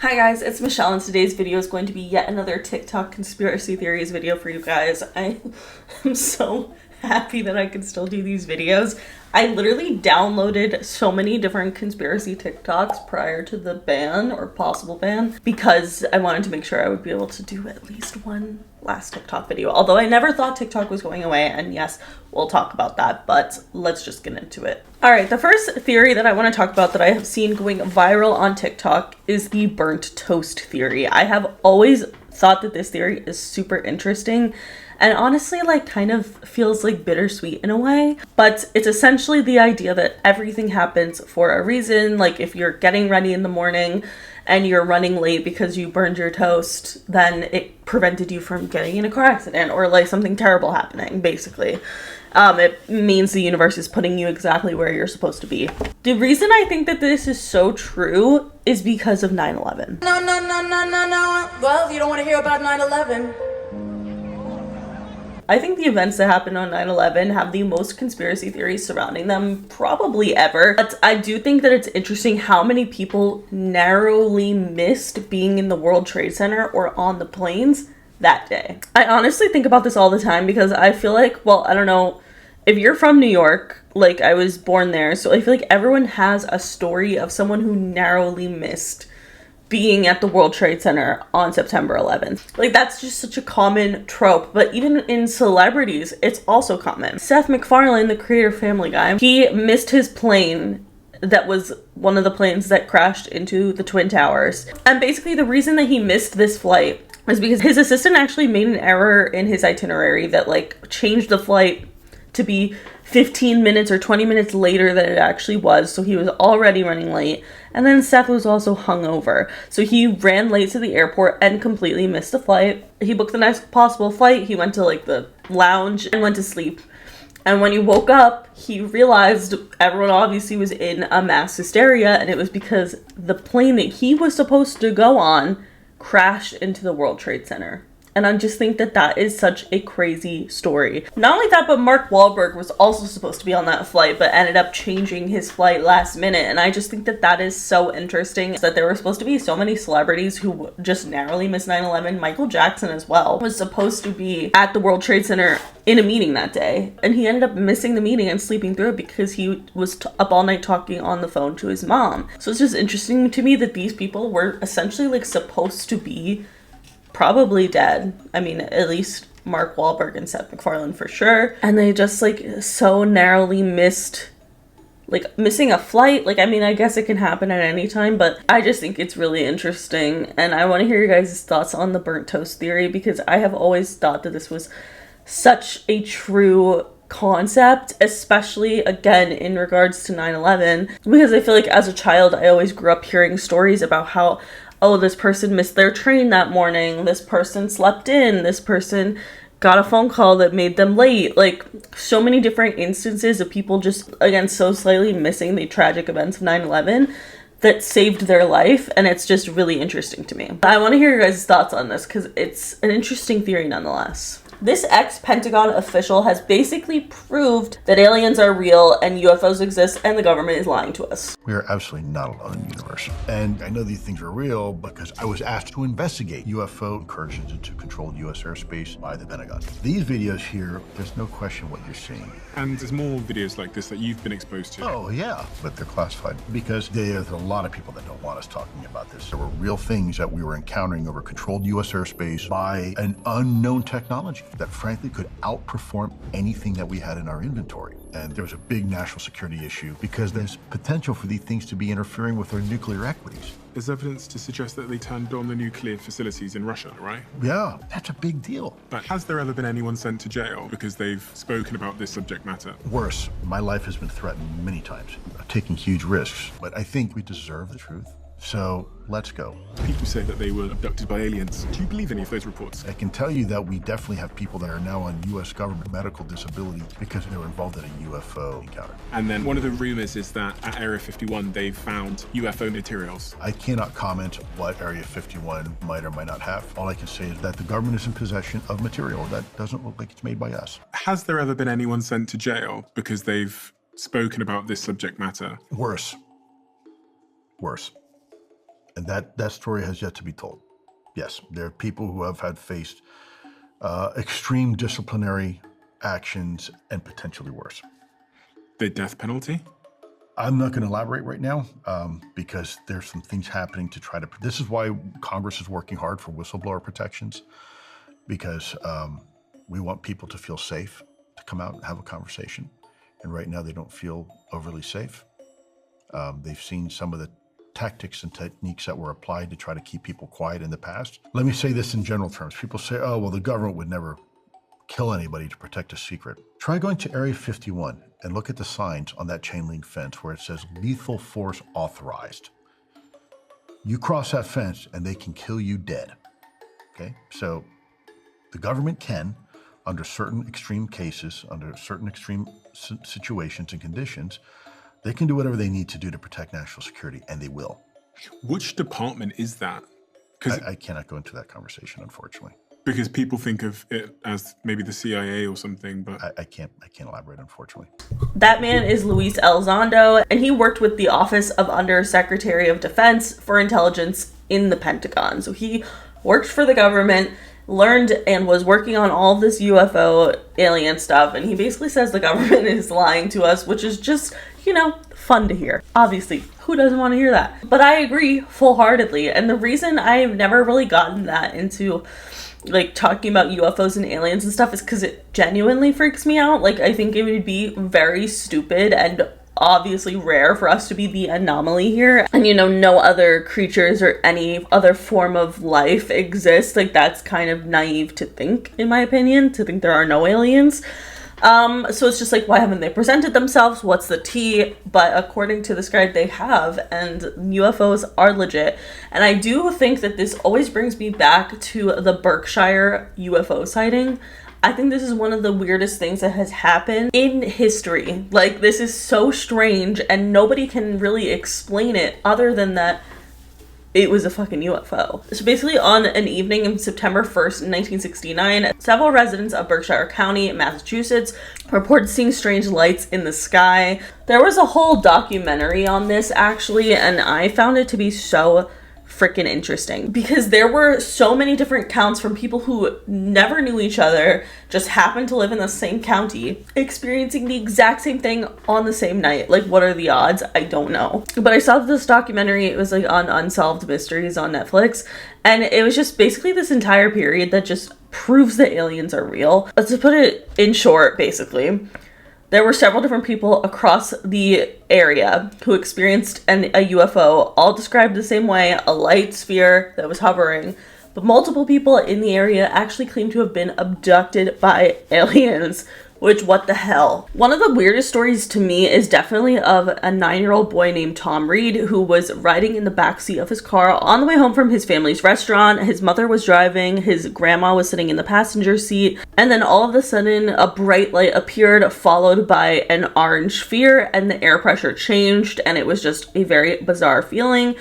Hi guys, it's Michelle, and today's video is going to be yet another TikTok conspiracy theories video for you guys. I am so happy that I can still do these videos. I literally downloaded so many different conspiracy TikToks prior to the ban or possible ban because I wanted to make sure I would be able to do at least one last TikTok video. Although I never thought TikTok was going away, and yes, we'll talk about that, but let's just get into it. All right, the first theory that I want to talk about that I have seen going viral on TikTok is the burnt toast theory. I have always thought that this theory is super interesting and honestly like kind of feels like bittersweet in a way, but it's essentially the idea that everything happens for a reason. Like if you're getting ready in the morning and you're running late because you burned your toast, then it prevented you from getting in a car accident or like something terrible happening, basically. It means the universe is putting you exactly where you're supposed to be. The reason I think that this is so true is because of 9/11. No. Well, you don't want to hear about 9/11. I think the events that happened on 9/11 have the most conspiracy theories surrounding them probably ever. But I do think that it's interesting how many people narrowly missed being in the World Trade Center or on the planes that day. I honestly think about this all the time because I feel like, well, I don't know, if you're from New York, like I was born there, so I feel like everyone has a story of someone who narrowly missed being at the World Trade Center on September 11th. Like that's just such a common trope, but even in celebrities, it's also common. Seth MacFarlane, the creator of Family Guy, he missed his plane that was one of the planes that crashed into the Twin Towers. And basically the reason that he missed this flight is because his assistant actually made an error in his itinerary that like changed the flight to be 15 minutes or 20 minutes later than it actually was. So he was already running late. And then Seth was also hungover. So he ran late to the airport and completely missed the flight. He booked the next possible flight. He went to like the lounge and went to sleep. And when he woke up, he realized everyone obviously was in a mass hysteria. And it was because the plane that he was supposed to go on crashed into the World Trade Center. And I just think that that is such a crazy story. Not only that, but Mark Wahlberg was also supposed to be on that flight, but ended up changing his flight last minute. And I just think that that is so interesting that there were supposed to be so many celebrities who just narrowly missed 9/11. Michael Jackson as well was supposed to be at the World Trade Center in a meeting that day. And he ended up missing the meeting and sleeping through it because he was up all night talking on the phone to his mom. So it's just interesting to me that these people were essentially like supposed to be probably dead. I mean, at least Mark Wahlberg and Seth MacFarlane for sure. And they just like so narrowly missed, like missing a flight. Like, I mean, I guess it can happen at any time, but I just think it's really interesting. And I want to hear your guys' thoughts on the burnt toast theory because I have always thought that this was such a true concept, especially again in regards to 9/11, because I feel like as a child, I always grew up hearing stories about how, oh, this person missed their train that morning, this person slept in, this person got a phone call that made them late. Like so many different instances of people just, again, so slightly missing the tragic events of 9/11 that saved their life. And it's just really interesting to me. I want to hear your guys' thoughts on this because it's an interesting theory nonetheless. This ex-Pentagon official has basically proved that aliens are real and UFOs exist and the government is lying to us. We are absolutely not alone in the universe. And I know these things are real because I was asked to investigate UFO incursions into controlled U.S. airspace by the Pentagon. These videos here, there's no question what you're seeing. And there's more videos like this that you've been exposed to. Oh, yeah, but they're classified because there's a lot of people that don't want us talking about this. There were real things that we were encountering over controlled U.S. airspace by an unknown technology that frankly could outperform anything that we had in our inventory. And there was a big national security issue because there's potential for these things to be interfering with our nuclear equities. There's evidence to suggest that they turned on the nuclear facilities in Russia, right? Yeah, that's a big deal. But has there ever been anyone sent to jail because they've spoken about this subject matter? Worse, my life has been threatened many times. I'm taking huge risks, but I think we deserve the truth. So let's go. People say that they were abducted by aliens. Do you believe any of those reports? I can tell you that we definitely have people that are now on U.S. government medical disability because they were involved in a UFO encounter. And then one of the rumors is that at Area 51, they've found UFO materials. I cannot comment what Area 51 might or might not have. All I can say is that the government is in possession of material that doesn't look like it's made by us. Has there ever been anyone sent to jail because they've spoken about this subject matter? Worse. And that story has yet to be told. Yes, there are people who have had faced extreme disciplinary actions and potentially worse. The death penalty? I'm not going to elaborate right now because there's some things happening to try to. This is why Congress is working hard for whistleblower protections, because we want people to feel safe to come out and have a conversation. And right now they don't feel overly safe. They've seen some of the tactics and techniques that were applied to try to keep people quiet in the past. Let me say this in general terms. People say, oh, well, the government would never kill anybody to protect a secret. Try going to Area 51 and look at the signs on that chain link fence where it says lethal force authorized. You cross that fence and they can kill you dead. Okay, so the government can, under certain extreme cases, under certain extreme situations and conditions, they can do whatever they need to do to protect national security, and they will. Which department is that? I cannot go into that conversation, unfortunately. Because people think of it as maybe the CIA or something, but I can't elaborate, unfortunately. That man is Luis Elizondo, and he worked with the Office of Undersecretary of Defense for Intelligence in the Pentagon. So he worked for the government, learned and was working on all of this UFO alien stuff, and he basically says the government is lying to us, which is just, fun to hear. Obviously, who doesn't want to hear that? But I agree full-heartedly, and the reason I've never really gotten that into talking about UFOs and aliens and stuff is because it genuinely freaks me out. I think it would be very stupid and obviously rare for us to be the anomaly here, and no other creatures or any other form of life exists. That's kind of naive to think, in my opinion, to think there are no aliens. So it's just why haven't they presented themselves? What's the tea? But according to this guy, they have, and UFOs are legit. And I do think that this always brings me back to the Berkshire UFO sighting. I think this is one of the weirdest things that has happened in history. This is so strange, and nobody can really explain it other than that it was a fucking UFO. So basically, on an evening of September 1st, 1969, several residents of Berkshire County, Massachusetts, reported seeing strange lights in the sky. There was a whole documentary on this, actually, and I found it to be so freaking interesting because there were so many different accounts from people who never knew each other, just happened to live in the same county, experiencing the exact same thing on the same night. What are the odds? I don't know. But I saw this documentary, it was on Unsolved Mysteries on Netflix, and it was just basically this entire period that just proves that aliens are real. Let's just put it in short, basically. There were several different people across the area who experienced a UFO, all described the same way, a light sphere that was hovering. But multiple people in the area actually claim to have been abducted by aliens, which, what the hell? One of the weirdest stories to me is definitely of a 9-year-old boy named Tom Reed who was riding in the backseat of his car on the way home from his family's restaurant. His mother was driving, his grandma was sitting in the passenger seat, and then all of a sudden a bright light appeared followed by an orange sphere, and the air pressure changed, and it was just a very bizarre feeling.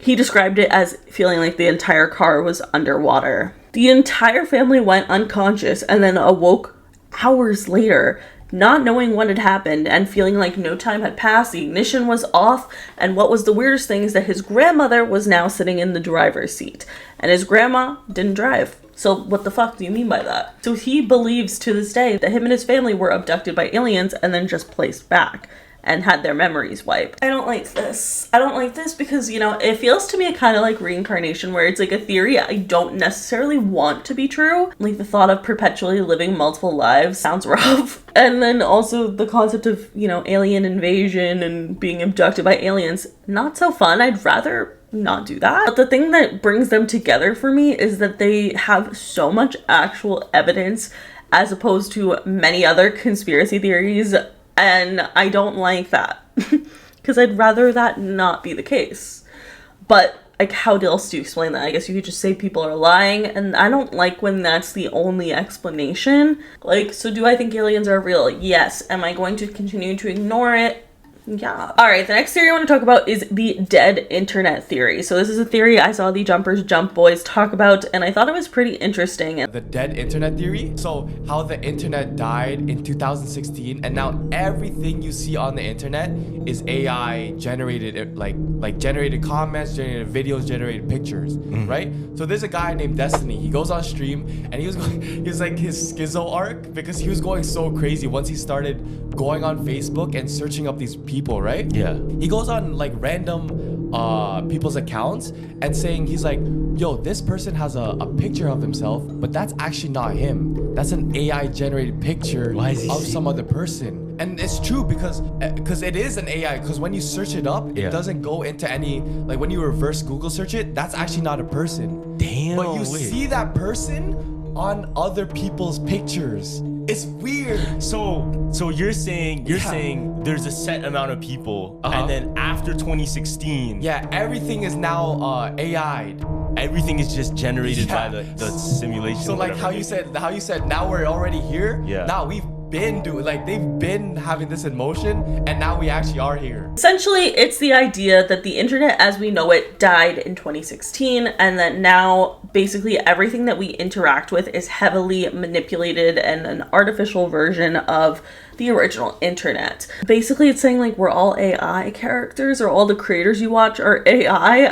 He described it as feeling like the entire car was underwater. The entire family went unconscious and then awoke hours later, not knowing what had happened and feeling like no time had passed. The ignition was off, and what was the weirdest thing is that his grandmother was now sitting in the driver's seat, and his grandma didn't drive. So what the fuck do you mean by that? So he believes to this day that him and his family were abducted by aliens and then just placed back and had their memories wiped. I don't like this. I don't like this because, it feels to me kind of like reincarnation, where it's a theory I don't necessarily want to be true. The thought of perpetually living multiple lives sounds rough. And then also the concept of, alien invasion and being abducted by aliens, not so fun. I'd rather not do that. But the thing that brings them together for me is that they have so much actual evidence as opposed to many other conspiracy theories. And I don't like that because I'd rather that not be the case. But how else do you explain that? I guess you could just say people are lying, and I don't like when that's the only explanation. So do I think aliens are real? Yes. Am I going to continue to ignore it? Yeah. All right, the next theory I want to talk about is the dead internet theory. So this is a theory I saw the Jumpers Jump Boys talk about, and I thought it was pretty interesting. The dead internet theory? So how the internet died in 2016, and now everything you see on the internet is AI generated, like generated comments, generated videos, generated pictures, right? So there's a guy named Destiny. He goes on stream, and he was like his schizo arc, because he was going so crazy once he started going on Facebook and searching up these people, right? Yeah. He goes on like random people's accounts and saying, he's like, yo, this person has a picture of himself, but that's actually not him. That's an AI generated picture of some other person. And it's true because it is an AI, because when you search it up, it doesn't go into any, like when you reverse Google search it, that's actually not a person. Damn. But you see that person on other people's pictures. It's weird. So you're saying there's a set amount of people, and then after 2016, everything is now AI'd. everything is just generated by the simulation. So like how you said now we're already here. Yeah. Now we've been doing, like, they've been having this in motion, and now we actually are here. Essentially, it's the idea that the internet as we know it died in 2016, and that now basically everything that we interact with is heavily manipulated and an artificial version of the original internet. Basically, it's saying like we're all AI characters, or all the creators you watch are AI.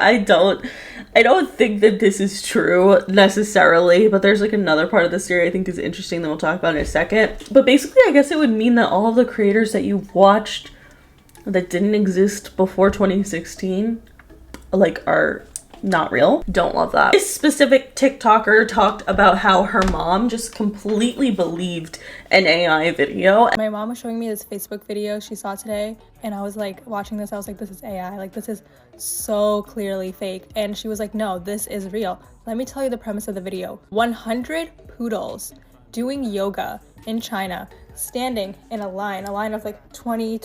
I don't think that this is true necessarily, but there's like another part of this theory I think is interesting that we'll talk about in a second. But basically, I guess it would mean that all of the creators that you watched that didn't exist before 2016, like, are not real. Don't love that. This specific TikToker talked about how her mom just completely believed an AI video. My mom was showing me this Facebook video she saw today, and I was like watching this, I was like, this is AI, like this is so clearly fake. And she was like, no, this is real. Let me tell you the premise of the video. 100 poodles doing yoga in China, standing in a line of like 20.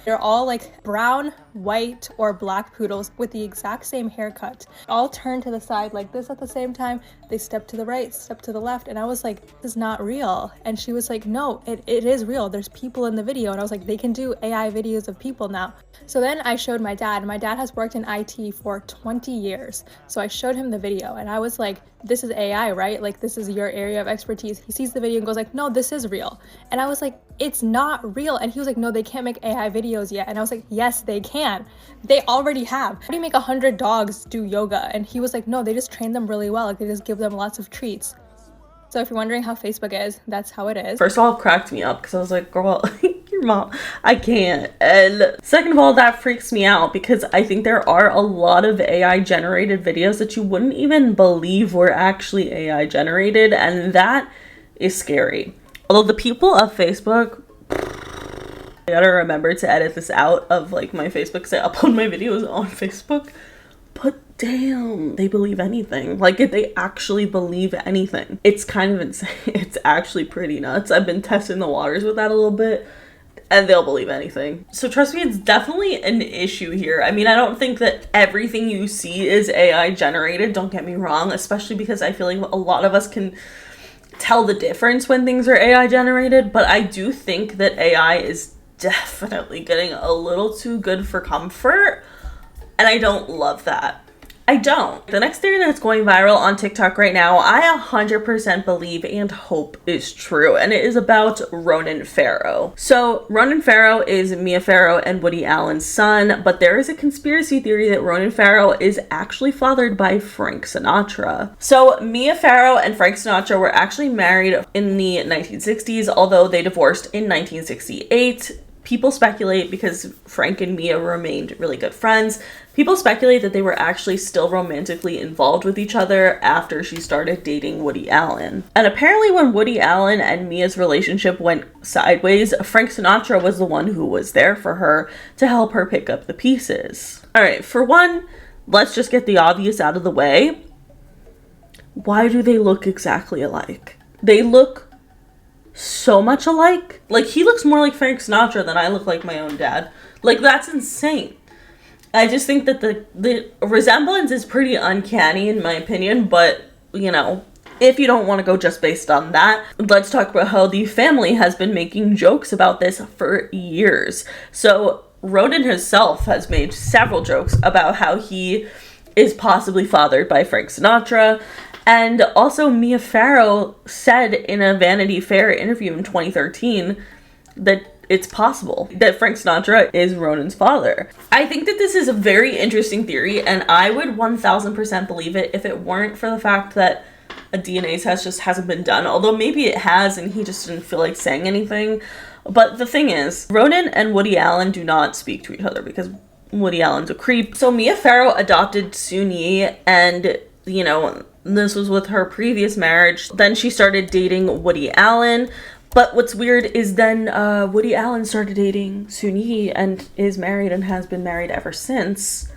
They're all like brown, white, or black poodles with the exact same haircut, all turned to the side like this at the same time. They step to the right, step to the left, and I was like, this is not real. And she was like, no, it is real. There's people in the video. And I was like, they can do AI videos of people now. So then I showed my dad. My dad has worked in IT for 20 years. So I showed him the video, and I was like, this is AI, right? Like, this is your area of expertise. He sees the video and goes like, no, this is real. And I was like, it's not real. And he was like, no, they can't make AI videos yet. And I was like, yes, they can. They already have. How do you make 100 dogs do yoga? And he was like, no, they just train them really well. Like, they just give them lots of treats. So if you're wondering how Facebook is, that's how it is. First of all, it cracked me up because I was like, girl, your mom, I can't. And second of all, that freaks me out because I think there are a lot of AI generated videos that you wouldn't even believe were actually AI generated, and that is scary. Although the people of Facebook, I gotta remember to edit this out of like my Facebook because I upload my videos on Facebook. But damn, they believe anything. Like, if they actually believe anything, it's kind of insane. It's actually pretty nuts. I've been testing the waters with that a little bit, and they'll believe anything. So trust me, it's definitely an issue here. I mean, I don't think that everything you see is AI generated, don't get me wrong, especially because I feel like a lot of us can tell the difference when things are AI generated, but I do think that AI is definitely getting a little too good for comfort. And I don't love that. I don't. The next theory that's going viral on TikTok right now, I 100% believe and hope is true, and it is about Ronan Farrow. So Ronan Farrow is Mia Farrow and Woody Allen's son, but there is a conspiracy theory that Ronan Farrow is actually fathered by Frank Sinatra. So Mia Farrow and Frank Sinatra were actually married in the 1960s, although they divorced in 1968. People speculate, because Frank and Mia remained really good friends, people speculate that they were actually still romantically involved with each other after she started dating Woody Allen. And apparently when Woody Allen and Mia's relationship went sideways, Frank Sinatra was the one who was there for her to help her pick up the pieces. All right, for one, let's just get the obvious out of the way. Why do they look exactly alike? They look so much alike. Like, he looks more like Frank Sinatra than I look like my own dad. Like, that's insane. I just think that the resemblance is pretty uncanny in my opinion, but, you know, if you don't want to go just based on that, let's talk about how the family has been making jokes about this for years. So Ronan himself has made several jokes about how he is possibly fathered by Frank Sinatra. And also Mia Farrow said in a Vanity Fair interview in 2013 that it's possible that Frank Sinatra is Ronan's father. I think that this is a very interesting theory, and I would 1000% believe it if it weren't for the fact that a DNA test just hasn't been done. Although maybe it has and he just didn't feel like saying anything. But the thing is, Ronan and Woody Allen do not speak to each other because Woody Allen's a creep. So Mia Farrow adopted Soon-Yi, and, you know, this was with her previous marriage. Then she started dating Woody Allen. But what's weird is then Woody Allen started dating Soon-Yi and is married and has been married ever since.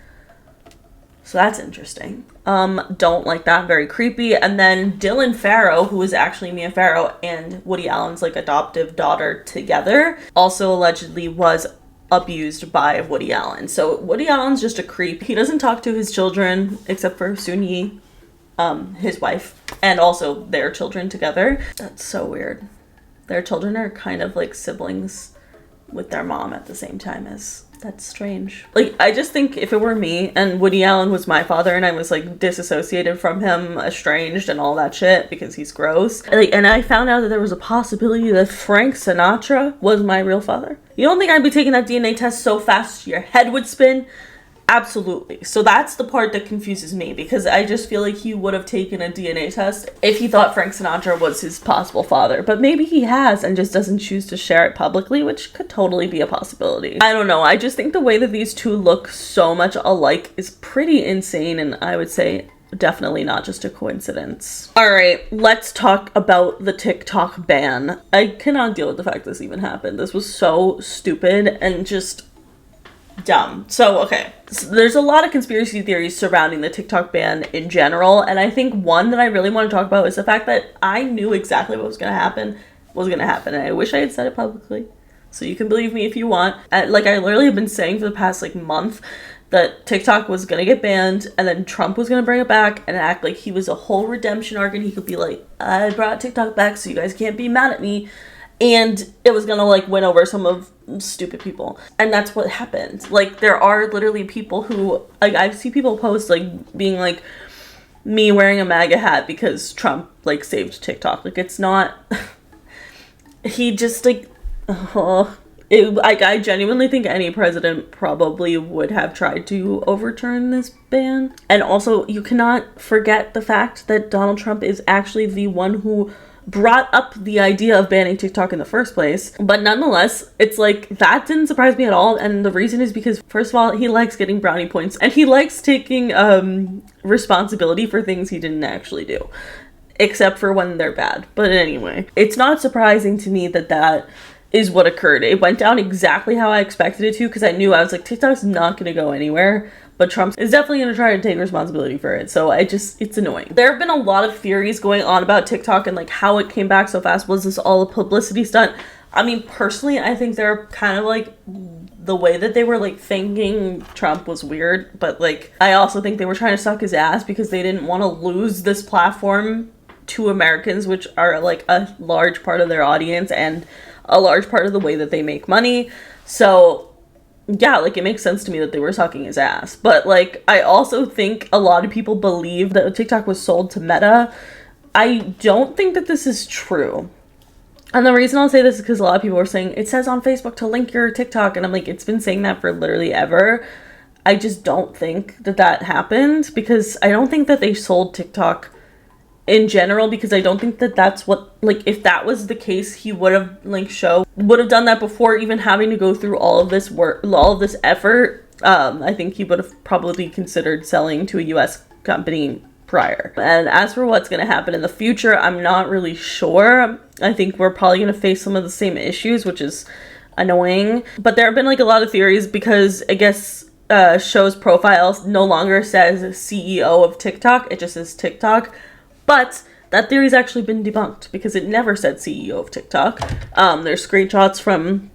So that's interesting. Don't like that, very creepy. And then Dylan Farrow, who is actually Mia Farrow and Woody Allen's like adoptive daughter together, also allegedly was abused by Woody Allen. So Woody Allen's just a creep. He doesn't talk to his children except for Soon-Yi, his wife, and also their children together. That's so weird. Their children are kind of like siblings with their mom at the same time as... That's strange. Like, I just think if it were me and Woody Allen was my father and I was like disassociated from him, estranged and all that shit because he's gross, like, and I found out that there was a possibility that Frank Sinatra was my real father, you don't think I'd be taking that DNA test so fast your head would spin? Absolutely. So that's the part that confuses me, because I just feel like he would have taken a DNA test if he thought Frank Sinatra was his possible father. But maybe he has and just doesn't choose to share it publicly, which could totally be a possibility. I don't know. I just think the way that these two look so much alike is pretty insane, and I would say definitely not just a coincidence. All right, let's talk about the TikTok ban. I cannot deal with the fact this even happened. This was so stupid and just dumb. So, okay. So there's a lot of conspiracy theories surrounding the TikTok ban in general, and I think one that I really want to talk about is the fact that I knew exactly what was going to happen, and I wish I had said it publicly. So you can believe me if you want. Like, I literally have been saying for the past, like, month that TikTok was going to get banned, and then Trump was going to bring it back and act like he was a whole redemption arc, and he could be like, I brought TikTok back so you guys can't be mad at me. And it was gonna like win over some of stupid people, and that's what happened. Like, there are literally people who, like, I see people post like being like, me wearing a MAGA hat because Trump like saved TikTok. Like, it's not he just like I genuinely think any president probably would have tried to overturn this ban. And also, you cannot forget the fact that Donald Trump is actually the one who brought up the idea of banning TikTok in the first place. But nonetheless, it's like, that didn't surprise me at all. And the reason is because, first of all, he likes getting brownie points, and he likes taking responsibility for things he didn't actually do, except for when they're bad. But anyway, it's not surprising to me that that is what occurred. It went down exactly how I expected it to, because I knew, I was like, TikTok's not going to go anywhere, but Trump is definitely going to try to take responsibility for it. So it's annoying. There have been a lot of theories going on about TikTok and like how it came back so fast. Was this all a publicity stunt? I mean, personally, I think they're kind of like, the way that they were like thanking Trump was weird, but like, I also think they were trying to suck his ass because they didn't want to lose this platform to Americans, which are like a large part of their audience and a large part of the way that they make money. So yeah, like, it makes sense to me that they were sucking his ass. But like, I also think a lot of people believe that TikTok was sold to Meta. I don't think that this is true. And the reason I'll say this is because a lot of people are saying, it says on Facebook to link your TikTok. And I'm like, it's been saying that for literally ever. I just don't think that that happened, because I don't think that they sold TikTok in general, because I don't think that that's what, like, if that was the case, he would have, like, would have done that before even having to go through all of this work, all of this effort. I think he would have probably considered selling to a US company prior. And as for what's going to happen in the future, I'm not really sure. I think we're probably going to face some of the same issues, which is annoying. But there have been like a lot of theories, because I guess show's profile no longer says CEO of TikTok, it just says TikTok. But that theory's actually been debunked, because it never said CEO of TikTok. There's screenshots from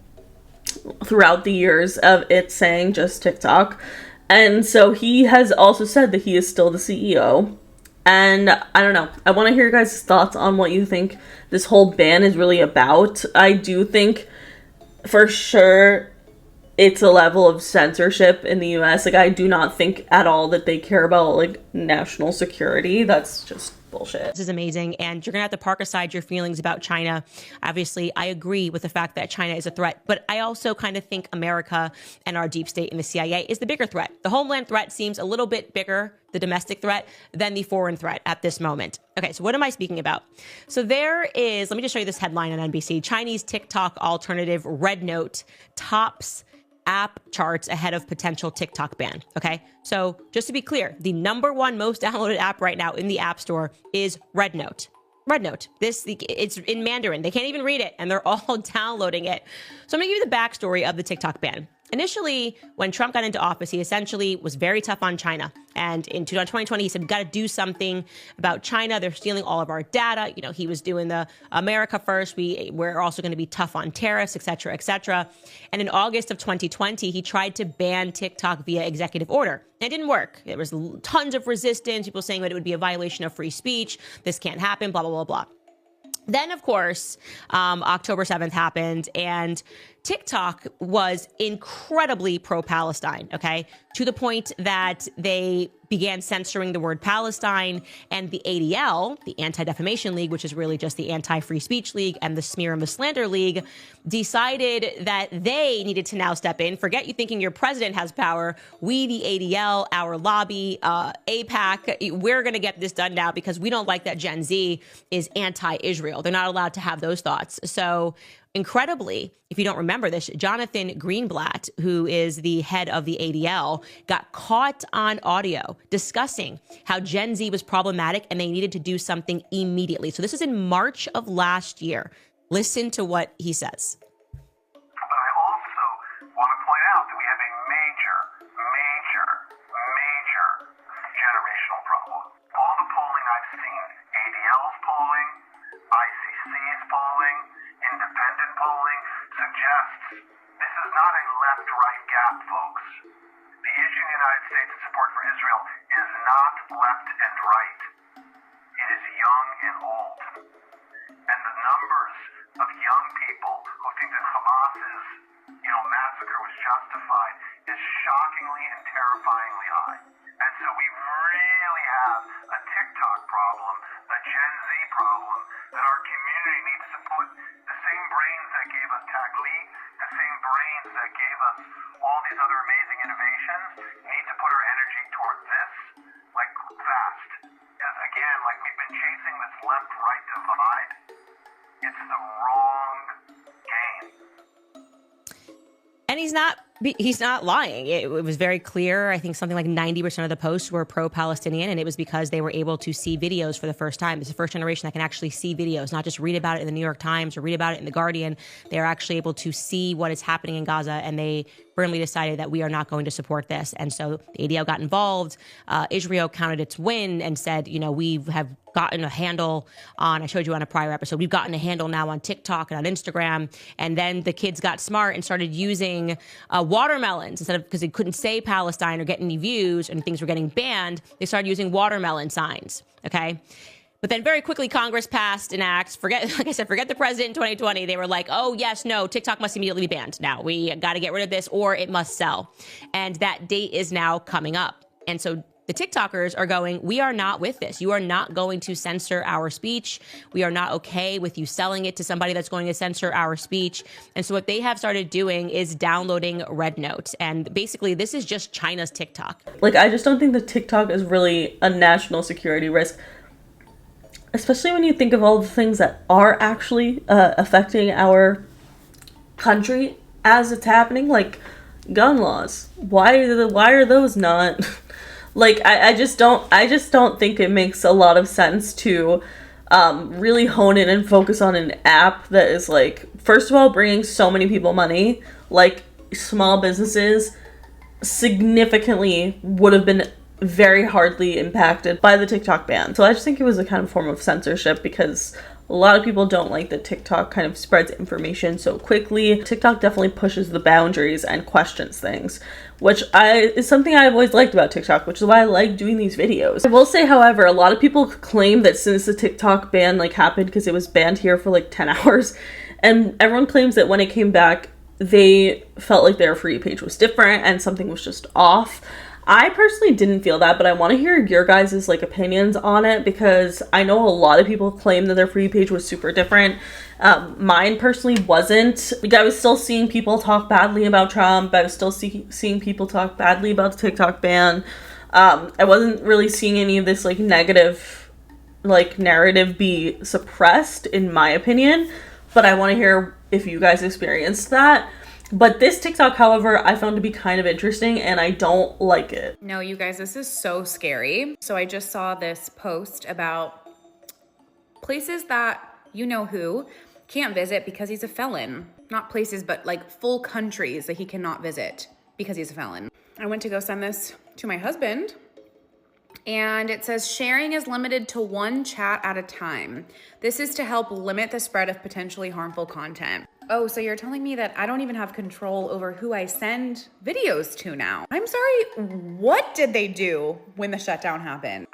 throughout the years of it saying just TikTok. And so he has also said that he is still the CEO. And I don't know. I want to hear your guys' thoughts on what you think this whole ban is really about. I do think for sure it's a level of censorship in the US. Like, I do not think at all that they care about, like, national security. That's just bullshit. This is amazing, and you're gonna have to park aside your feelings about China. Obviously, I agree with the fact that China is a threat, but I also kind of think America and our deep state and the CIA is the bigger threat. The homeland threat seems a little bit bigger, the domestic threat, than the foreign threat at this moment. Okay, so what am I speaking about? So there is, let me just show you this headline on NBC. Chinese TikTok alternative Red Note tops app charts ahead of potential TikTok ban. Okay, so just to be clear, the #1 most downloaded app right now in the App Store is Red Note. Red Note. It's in Mandarin. They can't even read it, and they're all downloading it. So I'm gonna give you the backstory of the TikTok ban. Initially, when Trump got into office, he essentially was very tough on China. And in 2020, he said, we've got to do something about China. They're stealing all of our data. You know, he was doing the America first. We're also going to be tough on tariffs, et cetera, et cetera. And in August of 2020, he tried to ban TikTok via executive order. And it didn't work. There was tons of resistance, people saying that it would be a violation of free speech. This can't happen, blah, blah, blah, blah. Then, of course, October 7th happened, and TikTok was incredibly pro-Palestine, okay, to the point that they began censoring the word Palestine, and the ADL, the Anti-Defamation League, which is really just the Anti-Free Speech League, and the Smear and the Slander League, decided that they needed to now step in. Forget you thinking your president has power. We, the ADL, our lobby, AIPAC, we're going to get this done now because we don't like that Gen Z is anti-Israel. They're not allowed to have those thoughts. So incredibly, if you don't remember this, Jonathan Greenblatt, who is the head of the ADL, got caught on audio discussing how Gen Z was problematic and they needed to do something immediately. So this is in March of last year. Listen to what he says. But I also want to point out that we have a major generational problem. All the polling I've seen, ADL's polling, ICC's polling, independent polling, suggests this is not a left-right gap, folks. The issue in the United States in support for Israel is not left and right. It is young and old. And the numbers of young people who think that Hamas's, massacre was justified is shockingly and terrifyingly high. And so we really have a TikTok problem, a Gen Z problem, that our community needs to put the same brains that gave us Taglit, the same brains that gave us all these other amazing innovations, need to put our energy toward this, like, fast. Because again, like, we've been chasing this left-right divide. It's the wrong game. And he's not lying. It was very clear. I think something like 90% of the posts were pro-Palestinian, and it was because they were able to see videos for the first time. It's the first generation that can actually see videos, not just read about it in the New York Times or read about it in the Guardian. They are actually able to see what is happening in Gaza, and they firmly decided that we are not going to support this. And so the ADL got involved. Israel counted its win and said, we have gotten a handle on, I showed you on a prior episode, we've gotten a handle now on TikTok and on Instagram. And then the kids got smart and started using watermelons instead of, because they couldn't say Palestine or get any views and things were getting banned, they started using watermelon signs, okay? But then very quickly, Congress passed an act. Forget the president in 2020. They were like, oh, yes, no, TikTok must immediately be banned. Now we got to get rid of this or it must sell. And that date is now coming up. And so the TikTokers are going, we are not with this. You are not going to censor our speech. We are not okay with you selling it to somebody that's going to censor our speech. And so what they have started doing is downloading Red Note. And basically, this is just China's TikTok. Like, I just don't think that TikTok is really a national security risk. Especially when you think of all the things that are actually affecting our country as it's happening, like gun laws. Why are those not? Like, I just don't think it makes a lot of sense to really hone in and focus on an app that is, like, first of all, bringing so many people money. Like, small businesses significantly would have been very hardly impacted by the TikTok ban. So I just think it was a kind of form of censorship because A lot of people don't like that TikTok kind of spreads information so quickly. TikTok definitely pushes the boundaries and questions things, which is something I've always liked about TikTok, which is why I like doing these videos. I will say, however, a lot of people claim that since the TikTok ban like happened, because it was banned here for like 10 hours, and everyone claims that when it came back, they felt like their For You page was different and something was just off. I personally didn't feel that, but I want to hear your guys' like opinions on it, because I know a lot of people claim that their For You page was super different. Mine personally wasn't. Like, I was still seeing people talk badly about Trump. I was still seeing people talk badly about the TikTok ban. I wasn't really seeing any of this like negative like narrative be suppressed, in my opinion, but I want to hear if you guys experienced that. But this TikTok, however, I found to be kind of interesting, and I don't like it. No, you guys, this is so scary. So I just saw this post about places that you know who can't visit because he's a felon. Not places, but like full countries that he cannot visit because he's a felon. I went to go send this to my husband, and it says sharing is limited to one chat at a time. This is to help limit the spread of potentially harmful content. Oh, so you're telling me that I don't even have control over who I send videos to now? I'm sorry, what did they do when the shutdown happened?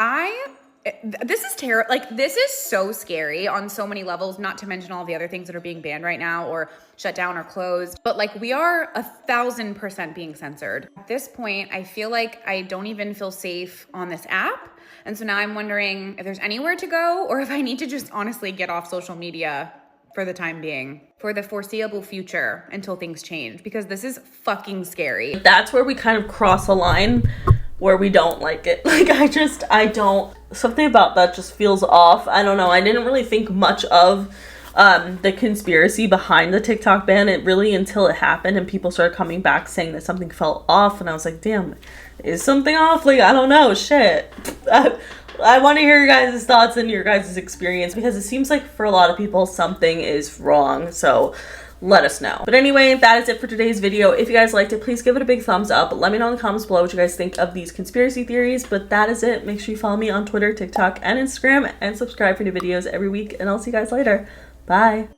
This is terrible. Like, this is so scary on so many levels, not to mention all the other things that are being banned right now or shut down or closed. But like, we are 1,000% being censored. At this point, I feel like I don't even feel safe on this app. And so now I'm wondering if there's anywhere to go, or if I need to just honestly get off social media for the time being, for the foreseeable future, until things change, because this is fucking scary. That's where we kind of cross a line where we don't like it. Like, I don't, something about that just feels off. I don't know. I didn't really think much of the conspiracy behind the TikTok ban, it really, until it happened and people started coming back saying that something felt off, and I was like, damn, is something off? Like, I don't know, shit. I want to hear your guys' thoughts and your guys' experience, because it seems like for a lot of people something is wrong, so let us know. But anyway, that is it for today's video. If you guys liked it, please give it a big thumbs up. Let me know in the comments below what you guys think of these conspiracy theories. But that is it. Make sure you follow me on Twitter, TikTok, and Instagram, and subscribe for new videos every week, and I'll see you guys later. Bye.